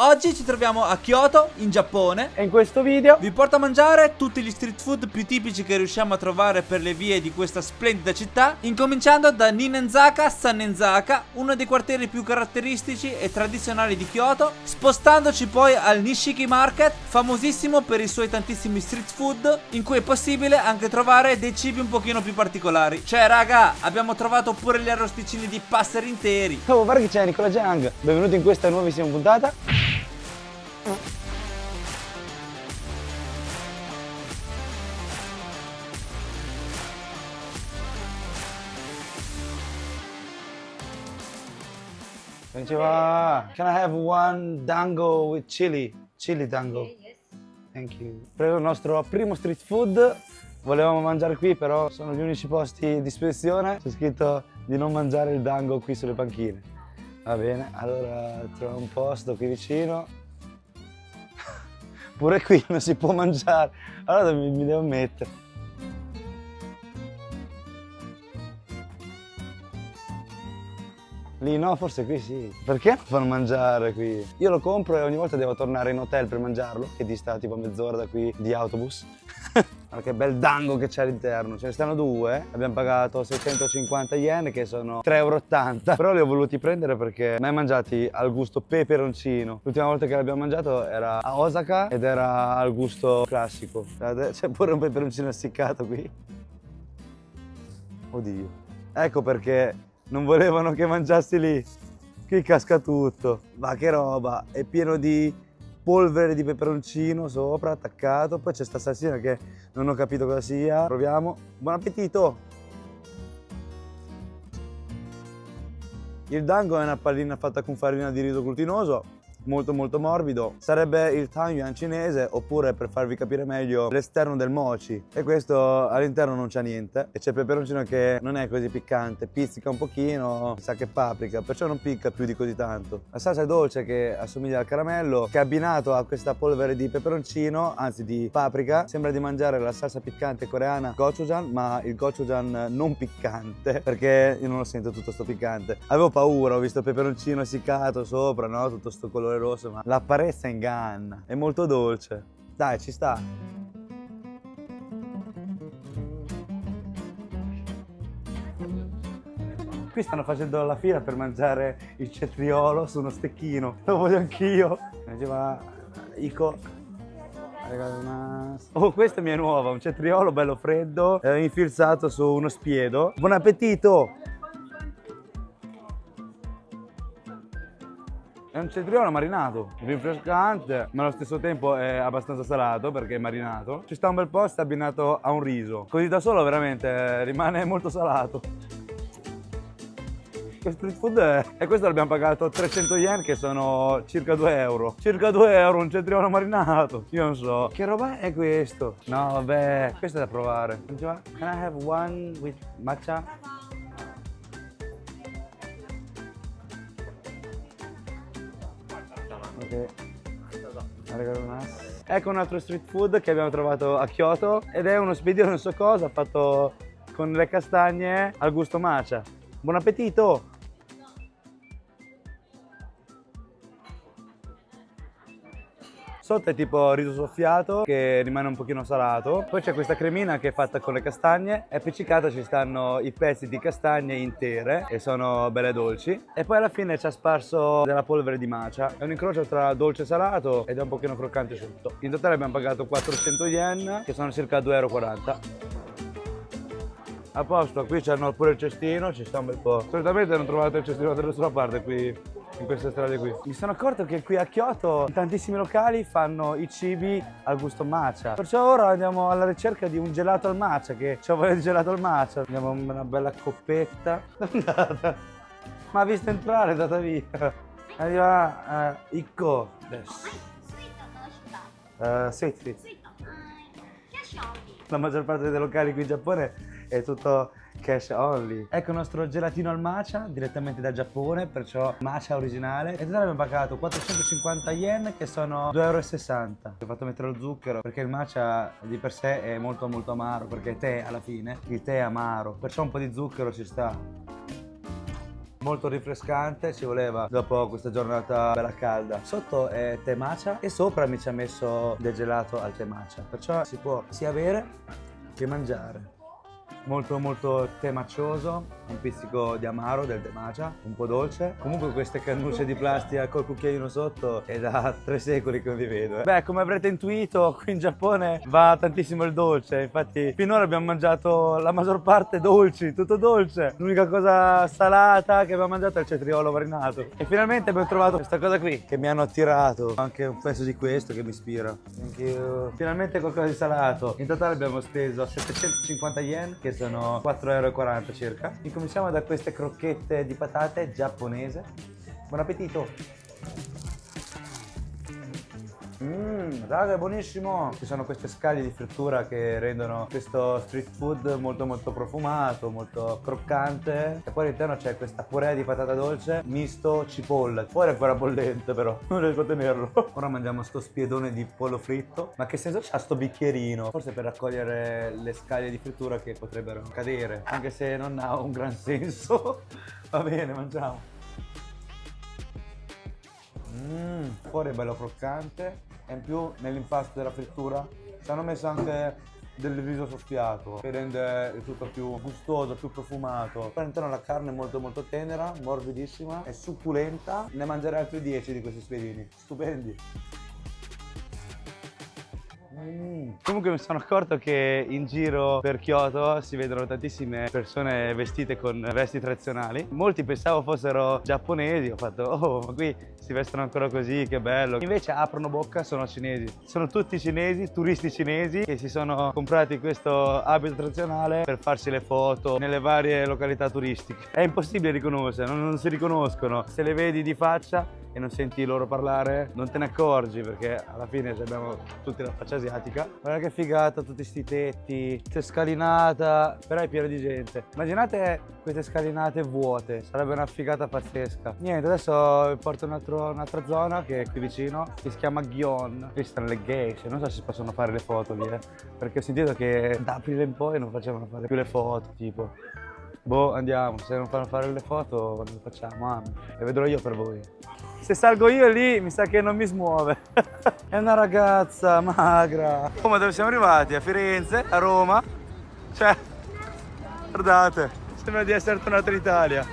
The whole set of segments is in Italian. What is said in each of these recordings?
Oggi ci troviamo a Kyoto, in Giappone, E in questo video vi porto a mangiare tutti gli street food più tipici che riusciamo a trovare per le vie di questa splendida città, incominciando da Ninenzaka Sanenzaka, uno dei quartieri più caratteristici e tradizionali di Kyoto, spostandoci poi al Nishiki Market, famosissimo per i suoi tantissimi street food, in cui è possibile anche trovare dei cibi un pochino più particolari. Cioè raga, abbiamo trovato pure gli arrosticini di passeri interi. oh, guarda che c'è Nicola Jang. Benvenuti in questa nuovissima puntata. Diceva, can I have one dango with chili? Chili dango. Yes. Thank you. Preso il nostro primo street food. Volevamo mangiare qui, però sono gli unici posti di spedizione. C'è scritto di non mangiare il dango qui sulle panchine. Va bene, allora troviamo un posto qui vicino. Pure qui non si può mangiare. Allora mi devo mettere. Lì no, forse qui sì. Perché non fanno mangiare qui? Io lo compro e ogni volta devo tornare in hotel per mangiarlo, che dista tipo mezz'ora da qui di autobus. Guarda che bel dango che c'è all'interno. Ce ne stanno due. Abbiamo pagato 650 yen, che sono 3,80 €. Però li ho voluti prendere perché mai mangiati al gusto peperoncino. L'ultima volta che l'abbiamo mangiato era a Osaka ed era al gusto classico. C'è pure un peperoncino essiccato qui. Oddio. Ecco perché non volevano che mangiassi lì. Qui casca tutto. Ma che roba. È pieno di polvere di peperoncino sopra, attaccato. Poi c'è sta salsina che non ho capito cosa sia. Proviamo. Buon appetito! Il dango è una pallina fatta con farina di riso glutinoso. Molto morbido. Sarebbe il tang yuan cinese, oppure, per farvi capire meglio, l'esterno del mochi. E questo all'interno non c'ha niente. E c'è il peperoncino che non è così piccante, pizzica un pochino, sa che paprika, perciò non picca più di così tanto. La salsa è dolce, che assomiglia al caramello, che abbinato a questa polvere di peperoncino, anzi di paprika, sembra di mangiare la salsa piccante coreana gochujang, ma il gochujang non piccante, perché io non lo sento tutto sto piccante. Avevo paura, ho visto il peperoncino essiccato sopra, no? Tutto sto colore rosso, ma l'apparenza inganna. È molto dolce. Dai, ci sta. Qui stanno facendo la fila per mangiare il cetriolo su uno stecchino. Lo voglio anch'io. Diceva Ico. Oh, questa mi è nuova, un cetriolo bello freddo, infilzato su uno spiedo. Buon appetito! È un cetriolo marinato, rinfrescante, ma allo stesso tempo è abbastanza salato perché è marinato. Ci sta un bel po', sta abbinato a un riso. Così da solo veramente rimane molto salato. Questo street food e questo l'abbiamo pagato 300 yen, che sono circa 2 euro. Circa 2 euro un cetriolo marinato. Io non so. Che roba è questo? No, vabbè, questo è da provare. Can I have one with matcha? Ok. Ecco un altro street food che abbiamo trovato a Kyoto ed è uno spiedo non so cosa fatto con le castagne al gusto matcha. Buon appetito! Sotto è tipo riso soffiato che rimane un pochino salato. Poi c'è questa cremina che è fatta con le castagne e appiccicata ci stanno i pezzi di castagne intere e sono belle dolci. E poi alla fine ci ha sparso della polvere di matcha. È un incrocio tra dolce e salato ed è un pochino croccante sotto. In totale abbiamo pagato 400 yen, che sono circa 2,40 €. A posto, qui c'hanno pure il cestino, ci sta un bel po'. Solitamente non trovate il cestino da nessuna parte qui, in queste strade qui. Mi sono accorto che qui a Kyoto tantissimi locali fanno i cibi al gusto matcha. Perciò ora andiamo alla ricerca di un gelato al matcha, che c'ho voglia di gelato al matcha. Andiamo una bella coppetta. Andata. Ma ha visto entrare, è andata via. Arriva Icco. Sweet. La maggior parte dei locali qui in Giappone è tutto cash only. Ecco il nostro gelatino al matcha direttamente dal Giappone, perciò matcha originale. E abbiamo pagato 450 yen, che sono 2,60 €. Ho fatto mettere lo zucchero perché il matcha di per sé è molto amaro, perché è tè alla fine. Il tè è amaro, perciò un po' di zucchero ci sta. molto rinfrescante, ci voleva dopo questa giornata bella calda. Sotto è tè matcha e sopra mi ci ha messo del gelato al tè matcha, perciò si può sia bere che mangiare. Molto molto tè maccioso, un pizzico di amaro del tè matcha, un po' dolce. Comunque queste cannucce di plastica col cucchiaino sotto è da 3 secoli che non li vedo. Beh, come avrete intuito, qui in Giappone va tantissimo il dolce. Infatti finora abbiamo mangiato la maggior parte dolci, tutto dolce. L'unica cosa salata che abbiamo mangiato è il cetriolo marinato. E finalmente abbiamo trovato questa cosa qui che mi hanno attirato. Anche un pezzo di questo che mi ispira. Thank you. Finalmente qualcosa di salato. In totale abbiamo speso 750 yen, che sono 4,40 € circa. Incominciamo da queste crocchette di patate giapponese. Buon appetito! Raga, è buonissimo! Ci sono queste scaglie di frittura che rendono questo street food molto molto profumato, molto croccante. E poi all'interno c'è questa purea di patata dolce misto cipolla. Fuori è ancora bollente però, non riesco a tenerlo. Ora mangiamo sto spiedone di pollo fritto. Ma che senso c'ha sto bicchierino? Forse per raccogliere le scaglie di frittura che potrebbero cadere, anche se non ha un gran senso. Va bene, mangiamo. Fuori è bello croccante e in più nell'impasto della frittura ci hanno messo anche del riso soffiato che rende il tutto più gustoso, più profumato. Poi all'interno la carne è molto molto tenera, morbidissima e succulenta. Ne mangerei altri 10 di questi spiedini, stupendi. Comunque mi sono accorto che in giro per Kyoto si vedono tantissime persone vestite con vesti tradizionali. Molti pensavo fossero giapponesi, ho fatto oh, ma qui si vestono ancora così, che bello. Invece aprono bocca, sono cinesi. Sono tutti cinesi, turisti cinesi che si sono comprati questo abito tradizionale per farsi le foto nelle varie località turistiche. È impossibile riconoscere, non si riconoscono. Se le vedi di faccia e non senti loro parlare, non te ne accorgi perché alla fine abbiamo tutti la faccia asiatica. Guarda che figata, tutti sti tetti, questa scalinata, però è pieno di gente. Immaginate queste scalinate vuote, sarebbe una figata pazzesca. Niente, adesso vi porto in un'altra zona che è qui vicino, che si chiama Gion. Qui stanno le geishe, non so se si possono fare le foto lì, perché ho sentito che da aprile in poi non facevano fare più le foto, tipo. Boh, andiamo, se non fanno fare le foto, non le facciamo, le vedrò io per voi. Se salgo io lì mi sa che non mi smuove. È una ragazza magra. Oh, ma dove siamo arrivati? A Firenze? A Roma? Cioè, guardate, sembra di essere tornato in Italia.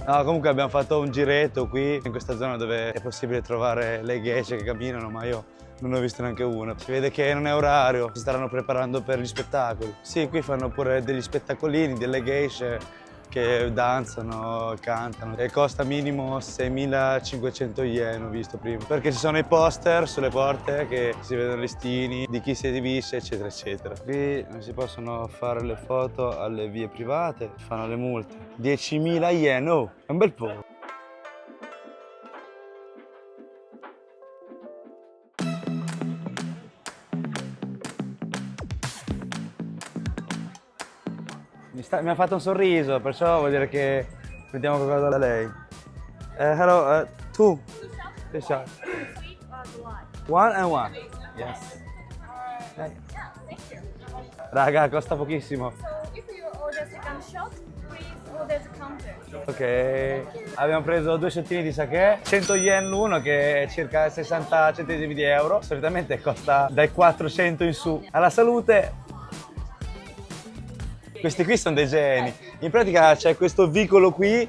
No, comunque abbiamo fatto un giretto qui, in questa zona dove è possibile trovare le geishe che camminano, ma io non ne ho visto neanche una. Si vede che non è orario, si staranno preparando per gli spettacoli. Sì, qui fanno pure degli spettacolini, delle geishe che danzano, cantano e costa minimo 6.500 yen, ho visto prima, perché ci sono i poster sulle porte che si vedono i listini di chi si esibisce, eccetera eccetera. Qui non si possono fare le foto alle vie private, fanno le multe. 10.000 yen, oh, è un bel po'. Mi ha fatto un sorriso, perciò vuol dire che prendiamo qualcosa da lei. Hello, two shots. One and one. Yes. Raga, costa pochissimo. Ok, abbiamo preso 2 sciottini di sake, 100 yen l'uno, che è circa 60 centesimi di euro. Solitamente costa dai 400 in su. Alla salute! Questi qui sono dei geni. In pratica c'è questo vicolo qui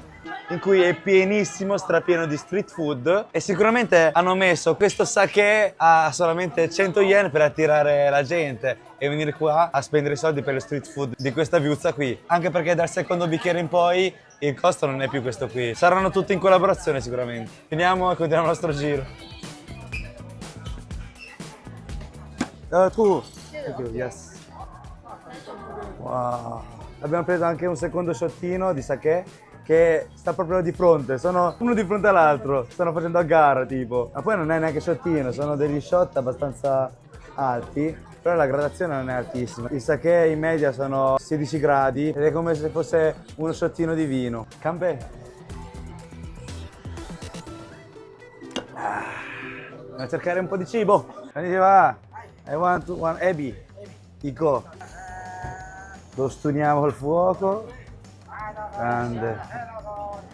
in cui è pienissimo, strapieno di street food e sicuramente hanno messo questo sake a solamente 100 yen per attirare la gente e venire qua a spendere i soldi per lo street food di questa viuzza qui. Anche perché dal secondo bicchiere in poi il costo non è più questo qui. Saranno tutti in collaborazione sicuramente. Finiamo e continuiamo il nostro giro. Tu. Yes. Wow. Abbiamo preso anche un secondo shottino di sake che sta proprio di fronte, sono uno di fronte all'altro, stanno facendo a gara tipo. Ma poi non è neanche shottino, sono degli shot abbastanza alti, però la gradazione non è altissima. Il sake in media sono 16 gradi ed è come se fosse uno shottino di vino. Campè. Andiamo a cercare un po' di cibo. Andiamo va. I want one ebi. Ico. Lo stuniamo al fuoco. Grande.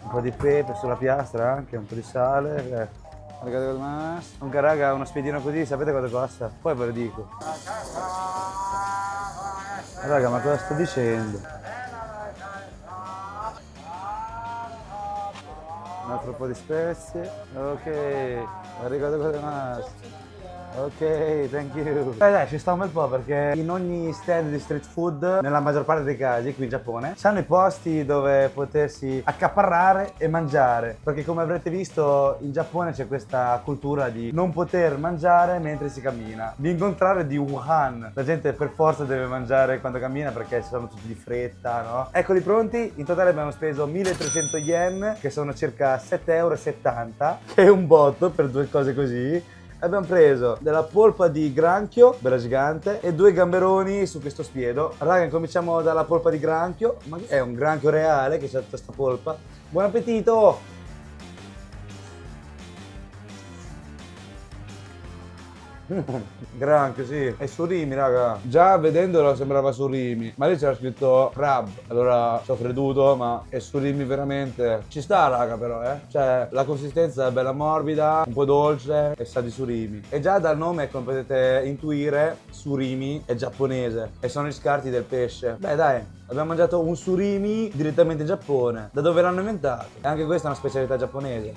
Un po' di pepe sulla piastra anche, un po' di sale. Comunque raga, uno spiedino così, sapete quanto costa? Poi ve lo dico. Raga, ma cosa sto dicendo? Un altro po' di spezie. Ok. Arigato gozaimasu. Ok, thank you. Dai, ci sta un bel po' perché in ogni stand di street food, nella maggior parte dei casi, qui in Giappone, c'hanno i posti dove potersi accaparrare e mangiare. Perché come avrete visto, in Giappone c'è questa cultura di non poter mangiare mentre si cammina. Di contrario di Wuhan. La gente per forza deve mangiare quando cammina perché sono tutti di fretta, no? Eccoli pronti. In totale abbiamo speso 1300 yen, che sono circa 7,70 €, che è un botto per due cose così. Abbiamo preso della polpa di granchio, bella gigante, e 2 gamberoni su questo spiedo. Raga, cominciamo dalla polpa di granchio, ma è un granchio reale che c'ha tutta questa polpa. Buon appetito! Granchio, sì. È surimi, raga. Già vedendolo sembrava surimi, ma lì c'era scritto crab. Allora ci ho creduto, ma è surimi veramente. Ci sta, raga, però, Cioè, la consistenza è bella morbida, un po' dolce e sa di surimi. E già dal nome, come potete intuire, surimi è giapponese e sono gli scarti del pesce. Beh, dai. Abbiamo mangiato un surimi direttamente in Giappone. Da dove l'hanno inventato? E anche questa è una specialità giapponese.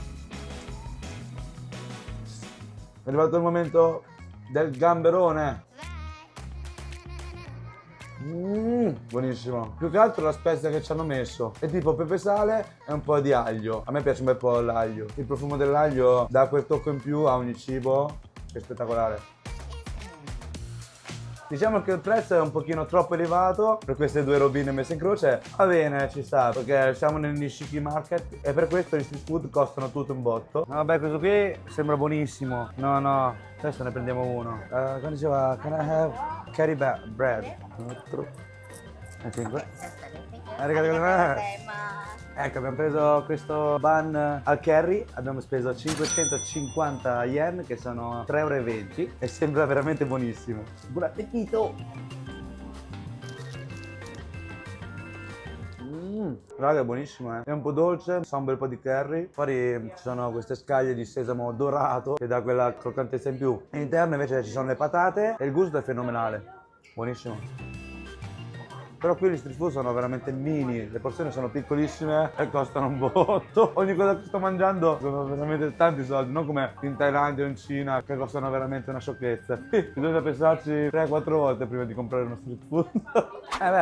È arrivato il momento del gamberone. Buonissimo. Più che altro la spezia che ci hanno messo è tipo pepe sale e un po' di aglio. A me piace un bel po' l'aglio. Il profumo dell'aglio dà quel tocco in più a ogni cibo che è spettacolare. Diciamo che il prezzo è un pochino troppo elevato per queste due robine messe in croce. Va bene, ci sta, perché siamo nel Nishiki Market e per questo gli street food costano tutto un botto. No, vabbè, questo qui sembra buonissimo. No, adesso ne prendiamo uno. Come diceva, can I have curry bread? 5. Ecco, abbiamo preso questo bun al curry, abbiamo speso 550 yen, che sono 3,20 € e sembra veramente buonissimo. Buon appetito! Raga, è buonissimo, È un po' dolce, sa un bel po' di curry. Fuori ci sono queste scaglie di sesamo dorato che dà quella croccantezza in più. All'interno invece ci sono le patate e il gusto è fenomenale. Buonissimo. Però qui gli street food sono veramente mini, le porzioni sono piccolissime e costano un botto. Ogni cosa che sto mangiando sono veramente tanti soldi, non come in Thailandia o in Cina che costano veramente una sciocchezza. Bisogna pensarci 3-4 volte prima di comprare uno street food.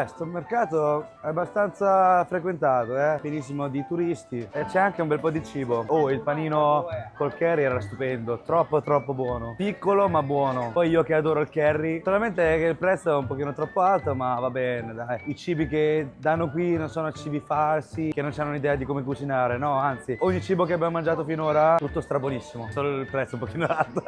Sto mercato è abbastanza frequentato, pienissimo di turisti e c'è anche un bel po' di cibo. Oh, il panino col curry era stupendo, troppo buono. Piccolo ma buono. Poi io che adoro il curry, solamente che il prezzo è un pochino troppo alto, ma va bene, dai. I cibi che danno qui non sono cibi farsi, che non hanno un'idea di come cucinare, no, anzi, ogni cibo che abbiamo mangiato finora, tutto strabuonissimo, solo il prezzo un pochino alto.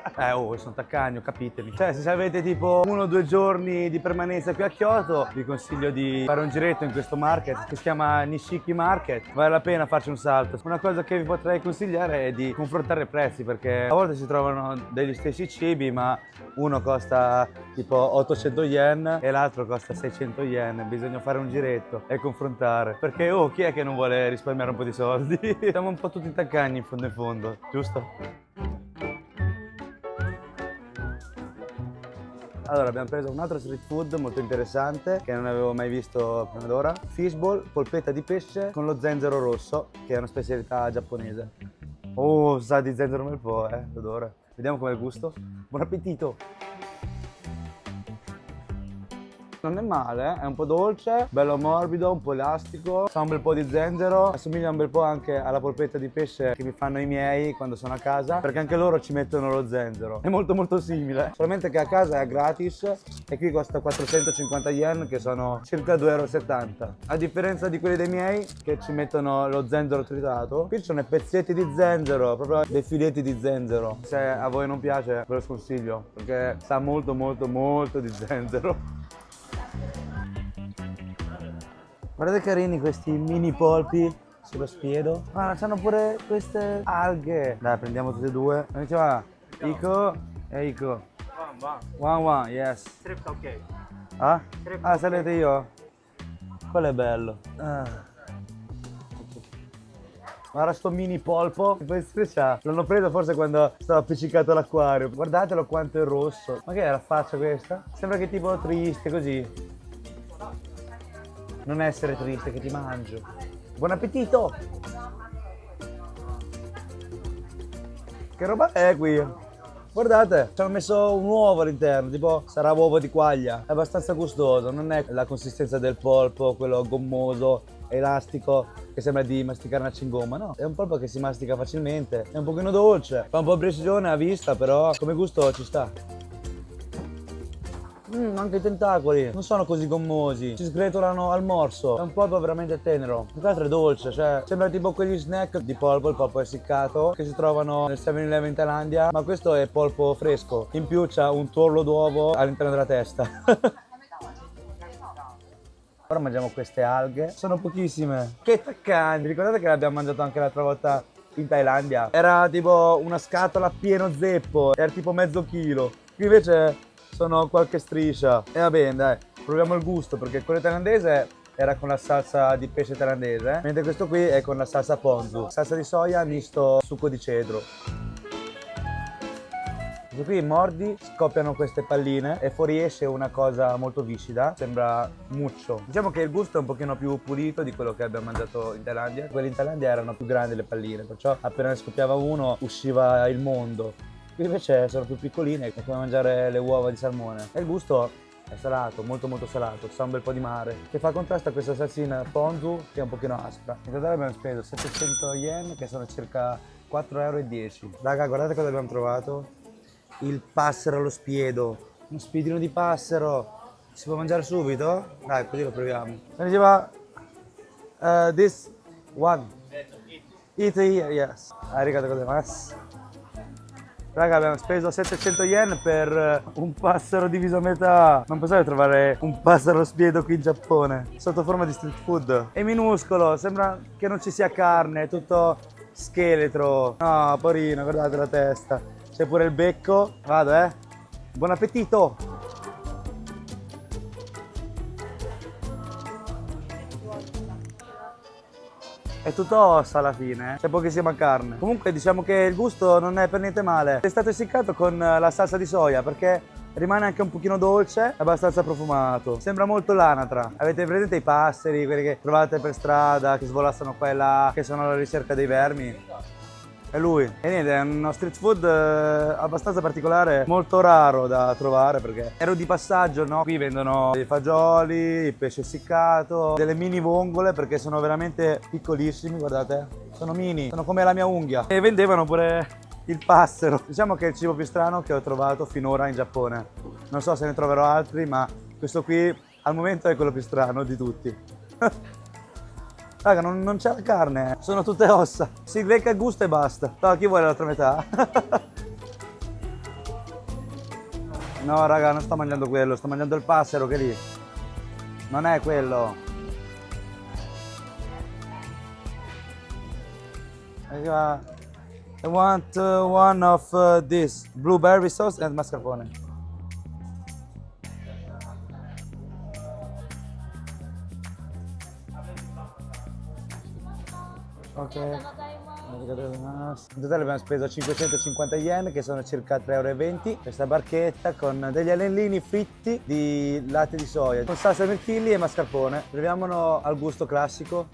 Sono taccagno, capitemi. Cioè, se avete tipo 1 o 2 giorni di permanenza qui a Kyoto, vi consiglio di fare un giretto in questo market, che si chiama Nishiki Market. Vale la pena farci un salto. Una cosa che vi potrei consigliare è di confrontare i prezzi, perché a volte si trovano degli stessi cibi, ma uno costa tipo 800 yen e l'altro costa 600 yen. Bisogna fare un giretto e confrontare, perché chi è che non vuole risparmiare un po' di soldi? Siamo un po' tutti taccagni in fondo, giusto? Allora, abbiamo preso un altro street food molto interessante che non avevo mai visto prima d'ora. Fishball, polpetta di pesce con lo zenzero rosso, che è una specialità giapponese. Oh, sa di zenzero un bel po', l'odore. Vediamo com'è il gusto. Buon appetito! Non è male, è un po' dolce, bello morbido, un po' elastico, sa un bel po' di zenzero, assomiglia un bel po' anche alla polpetta di pesce che mi fanno i miei quando sono a casa, perché anche loro ci mettono lo zenzero. È molto simile, solamente che a casa è gratis e qui costa 450 yen, che sono circa 2,70 €. A differenza di quelli dei miei che ci mettono lo zenzero tritato, qui ci sono i pezzetti di zenzero, proprio dei filetti di zenzero. Se a voi non piace ve lo sconsiglio, perché sa molto di zenzero. Guardate carini questi mini polpi sullo spiedo. Ma c'hanno pure queste alghe. Dai, prendiamo tutte e due. Come diceva? Iko e Iko. One, yes. Strip ok. Ah? Ah, salite io? Quello è bello. Guarda sto mini polpo. L'hanno preso forse quando stava appiccicato all'acquario. Guardatelo quanto è rosso. Ma che è la faccia questa? Sembra che tipo triste così. Non essere triste che ti mangio. Buon appetito! Che roba è qui? Guardate, ci hanno messo un uovo all'interno, tipo sarà uovo di quaglia. È abbastanza gustoso, non è la consistenza del polpo, quello gommoso, elastico, che sembra di masticare una cingomma, no. È un polpo che si mastica facilmente, è un pochino dolce, fa un po' pressione a vista, però come gusto ci sta. Anche i tentacoli non sono così gommosi, si sgretolano al morso. È un polpo veramente tenero. Più che altro è dolce, cioè sembra tipo quegli snack di polpo, il polpo essiccato, che si trovano nel 7-Eleven in Thailandia. Ma questo è polpo fresco. In più c'ha un tuorlo d'uovo all'interno della testa. Ora mangiamo queste alghe. Sono pochissime. Che taccanti. Ricordate che le abbiamo mangiato anche l'altra volta in Thailandia? Era tipo una scatola pieno zeppo. Era tipo mezzo chilo. Qui invece sono qualche striscia. E va bene, dai, proviamo il gusto, perché quello thailandese era con la salsa di pesce thailandese, mentre questo qui è con la salsa ponzu, salsa di soia misto succo di cedro. Questo qui mordi, scoppiano queste palline e fuoriesce una cosa molto viscida, sembra muccio. Diciamo che il gusto è un pochino più pulito di quello che abbiamo mangiato in Thailandia. Quelli in Thailandia erano più grandi le palline, perciò appena ne scoppiava uno usciva il mondo. Qui invece sono più piccoline, è come mangiare le uova di salmone. E il gusto è salato, molto molto salato, sa un bel po' di mare, che fa contrasto a questa salsina ponzu che è un pochino aspra. In totale abbiamo speso 700 yen, che sono circa 4,10 euro. Raga, guardate cosa abbiamo trovato. Il passero allo spiedo, uno spiedino di passero. Si può mangiare subito? Dai, così lo proviamo. Mi diceva, this one. Eat here, yes. Arigato gozaimasu. Raga, abbiamo speso 700 yen per un passero diviso a metà. Non pensavo di trovare un passero spiedo qui in Giappone, sotto forma di street food. È minuscolo, sembra che non ci sia carne, è tutto scheletro. No, porino, guardate la testa. C'è pure il becco. Vado, Buon appetito! È tutto ossa alla fine, c'è pochissima carne. Comunque diciamo che il gusto non è per niente male. È stato essiccato con la salsa di soia perché rimane anche un pochino dolce, abbastanza profumato. Sembra molto l'anatra. Avete presente i passeri, quelli che trovate per strada, che svolazzano qua e là, che sono alla ricerca dei vermi? È lui. E niente, è uno street food abbastanza particolare, molto raro da trovare perché ero di passaggio, no? Qui vendono i fagioli, il pesce essiccato, delle mini vongole perché sono veramente piccolissimi, guardate. Sono mini, sono come la mia unghia. E vendevano pure il passero. Diciamo che è il cibo più strano che ho trovato finora in Giappone. Non so se ne troverò altri, ma questo qui al momento è quello più strano di tutti. Raga, non c'è la carne, sono tutte ossa. Si lecca il gusto e basta. No, chi vuole l'altra metà? No, raga, non sto mangiando quello, sto mangiando il passero che è lì. Non è quello. I want one of this blueberry sauce and mascarpone. Ok, in totale abbiamo speso 550 yen che sono circa 3,20 euro. Questa barchetta con degli anellini fritti di latte di soia con salsa mirtilli e mascarpone. Proviamolo al gusto classico.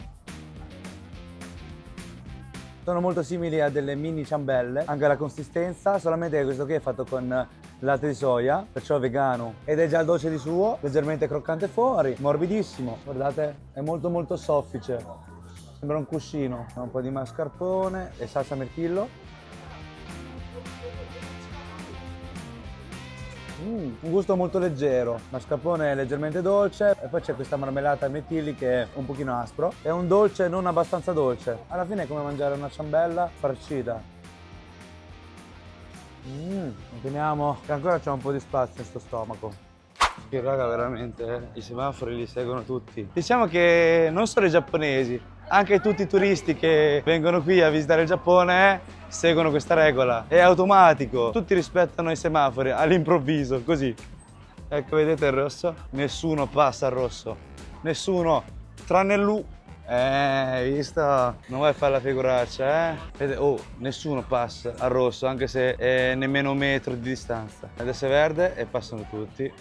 Sono molto simili a delle mini ciambelle, anche la consistenza, solamente che questo qui è fatto con latte di soia, perciò vegano, ed è già dolce di suo, leggermente croccante fuori, morbidissimo, guardate, è molto molto soffice. Sembra un cuscino, un po' di mascarpone e salsa mirtillo. Un gusto molto leggero, mascarpone è leggermente dolce e poi c'è questa marmellata ai mirtilli che è un pochino aspro. È un dolce non abbastanza dolce. Alla fine è come mangiare una ciambella farcita. Continuiamo, che ancora c'è un po' di spazio in sto stomaco. Che raga, veramente, i semafori li seguono tutti. Diciamo che non solo i giapponesi, anche tutti i turisti che vengono qui a visitare il Giappone seguono questa regola. È automatico, tutti rispettano i semafori all'improvviso, così. Ecco, vedete il rosso? Nessuno passa al rosso. Nessuno, tranne lui. Hai visto? Non vuoi fare la figuraccia, eh? Oh, nessuno passa al rosso, anche se è nemmeno un metro di distanza. Adesso è verde e passano tutti.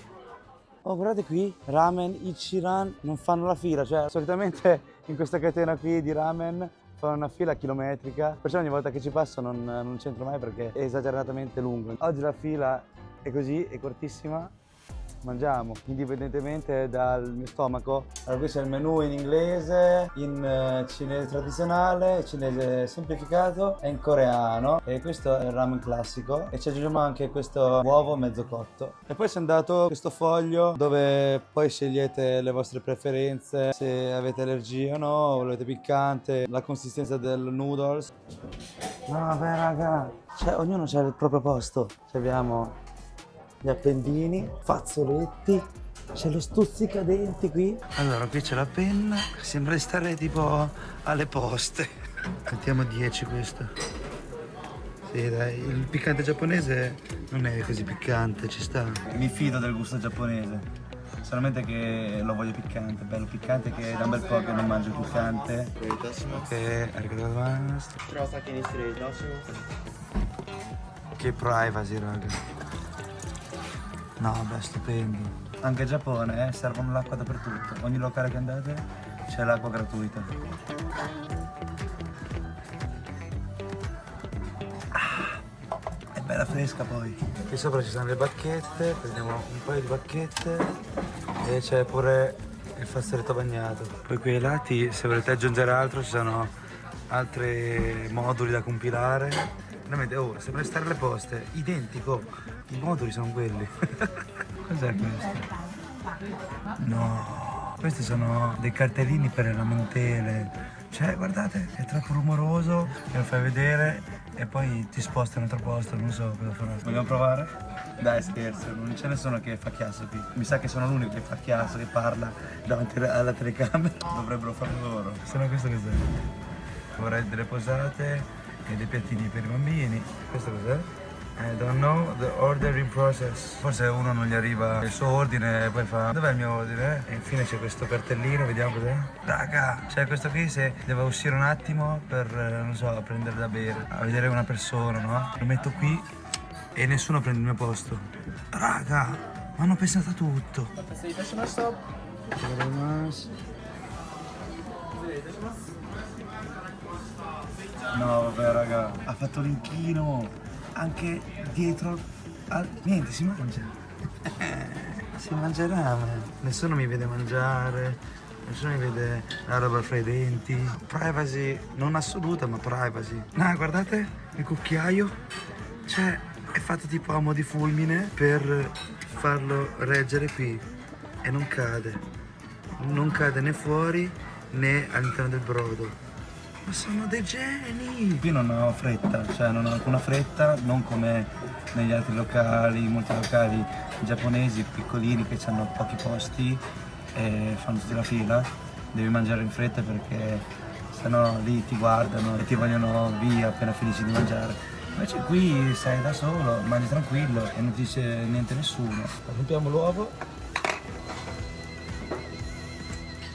Oh, guardate qui, ramen, Ichiran non fanno la fila, cioè solitamente in questa catena qui di ramen fanno una fila chilometrica, perciò ogni volta che ci passo non c'entro mai perché è esageratamente lungo. Oggi la fila è così, è cortissima. Mangiamo indipendentemente dal mio stomaco. Allora, qui c'è il menù in inglese, in cinese tradizionale, cinese semplificato e in coreano. E questo è il ramen classico. E ci aggiungiamo anche questo uovo mezzo cotto. E poi c'è andato questo foglio dove poi scegliete le vostre preferenze, se avete allergia o no, volete piccante, la consistenza del noodles. No, vabbè raga, cioè, ognuno c'ha il proprio posto. Ci abbiamo gli appendini, fazzoletti, c'è lo stuzzicadenti qui. Allora, qui c'è la penna, sembra di stare tipo alle poste. Mettiamo 10 questo. Sì, dai, il piccante giapponese non è così piccante, ci sta. Mi fido del gusto giapponese, solamente che lo voglio piccante, bello piccante, che da un bel po' che non mangio piccante. Ok, arrivederci. Che privacy, raga. No, beh, stupendo. Anche in Giappone, servono l'acqua dappertutto. Ogni locale che andate c'è l'acqua gratuita. È bella fresca poi. Qui sopra ci sono le bacchette, prendiamo un paio di bacchette e c'è pure il fazzoletto bagnato. Poi qui ai lati, se volete aggiungere altro, ci sono altri moduli da compilare. Veramente, oh, sembra stare alle poste, identico, i moduli sono quelli. Cos'è questo? No, questi sono dei cartellini per le lamentele. Cioè, guardate, è troppo rumoroso, me lo fai vedere e poi ti sposta in un altro posto, non so cosa farà. Vogliamo provare? Dai, scherzo, non c'è nessuno che fa chiasso qui. Mi sa che sono l'unico che fa chiasso, che parla davanti alla telecamera. Dovrebbero farlo loro. Se no questo cos'è? Vorrei delle posate e dei piattini per i bambini. Questo cos'è? I don't know the ordering process. Forse uno non gli arriva il suo ordine e poi fa dov'è il mio ordine? E infine c'è questo cartellino, vediamo cos'è. Raga, c'è questo qui se deve uscire un attimo per, non so, prendere da bere, a vedere una persona, no? Lo metto qui e nessuno prende il mio posto. Raga, ma hanno pensato a tutto. No, vabbè, raga, ha fatto l'inchino anche dietro al... Niente, si mangia. Si mangia ramen. Nessuno mi vede mangiare, nessuno mi vede la roba fra i denti. Privacy non assoluta, ma privacy. No, guardate, il cucchiaio, cioè, è fatto tipo a mo' di fulmine per farlo reggere qui e non cade. Non cade né fuori né all'interno del brodo. Ma sono dei geni! Qui non ho fretta, cioè non ho alcuna fretta, non come negli altri locali, molti locali giapponesi piccolini che hanno pochi posti e fanno tutta la fila. Devi mangiare in fretta perché sennò lì ti guardano e ti vogliono via appena finisci di mangiare. Invece qui sei da solo, mangi tranquillo e non ti dice niente nessuno. Rompiamo l'uovo.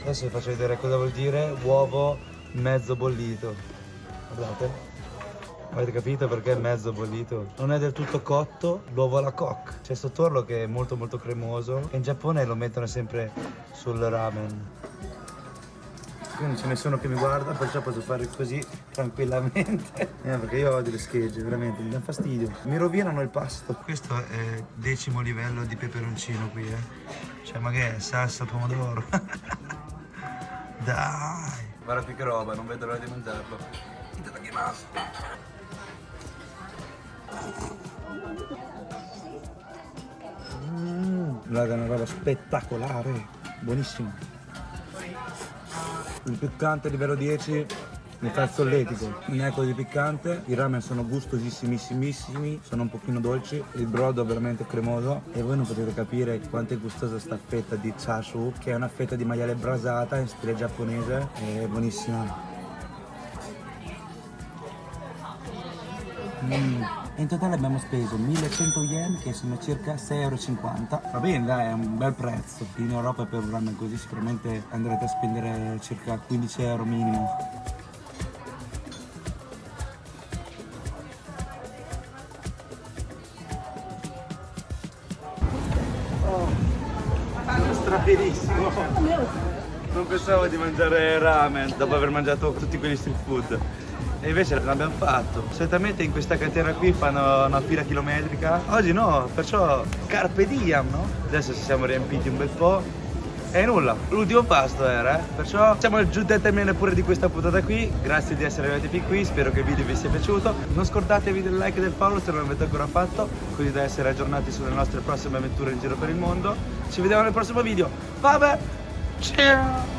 Adesso vi faccio vedere cosa vuol dire uovo mezzo bollito. Guardate, avete capito perché è mezzo bollito? Non è del tutto cotto l'uovo alla coque. C'è sto tuorlo che è molto molto cremoso e in Giappone lo mettono sempre sul ramen. Qui non c'è nessuno che mi guarda, perciò posso fare così tranquillamente. Perché io odio le schegge, veramente, mi dà fastidio. Mi rovinano il pasto. Questo è 10° livello di peperoncino qui, Cioè, ma che è? Salsa al pomodoro. Dai! Guarda qui che roba, non vedo l'ora di mangiarlo. Itadakimasu. Raga, è una roba spettacolare, buonissimo. Il piccante livello 10 mi fa il solletico, non è così piccante, i ramen sono gustosissimissimi, sono un pochino dolci, il brodo è veramente cremoso e voi non potete capire quanto è gustosa sta fetta di chashu, che è una fetta di maiale brasata in stile giapponese, è buonissima. E in totale abbiamo speso 1100 yen, che sono circa 6,50 €. Va bene, dai, è un bel prezzo. In Europa per un ramen così sicuramente andrete a spendere circa 15 € minimo. Strapienissimo. Non pensavo di mangiare ramen dopo aver mangiato tutti quegli street food. E invece l'abbiamo fatto. Solitamente in questa catena qui fanno una fila chilometrica. Oggi no, perciò carpe diem, no? Adesso ci siamo riempiti un bel po'. E nulla, l'ultimo pasto era, Perciò siamo giunti al termine pure di questa puntata qui. Grazie di essere arrivati fin qui, spero che il video vi sia piaciuto. Non scordatevi del like e del follow se non l'avete ancora fatto, così da essere aggiornati sulle nostre prossime avventure in giro per il mondo. Ci vediamo nel prossimo video. Vabbè, ciao!